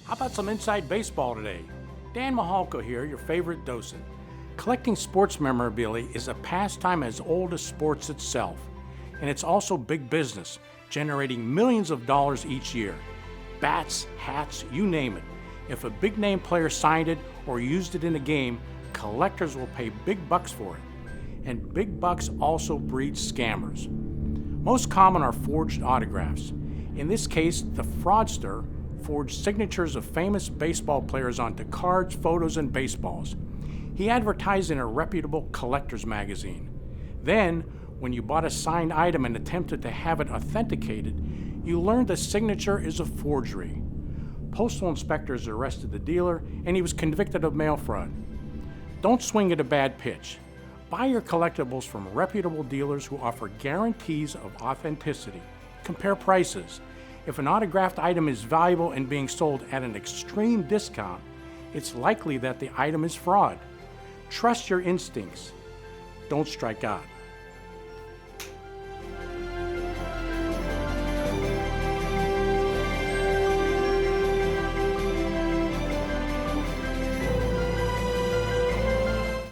How about some inside baseball today? Dan Mihalko here, your favorite docent. Collecting sports memorabilia is a pastime as old as sports itself, and it's also big business, generating millions of dollars each year. Bats, hats, you name it. If a big name player signed it or used it in a game, collectors will pay big bucks for it. And big bucks also breed scammers. Most common are forged autographs. In this case, the fraudster forged signatures of famous baseball players onto cards, photos, and baseballs. He advertised in a reputable collector's magazine. Then, when you bought a signed item and attempted to have it authenticated, you learned the signature is a forgery. Postal inspectors arrested the dealer, and he was convicted of mail fraud. Don't swing at a bad pitch. Buy your collectibles from reputable dealers who offer guarantees of authenticity. Compare prices. If an autographed item is valuable and being sold at an extreme discount, it's likely that the item is fraud. Trust your instincts. Don't strike out.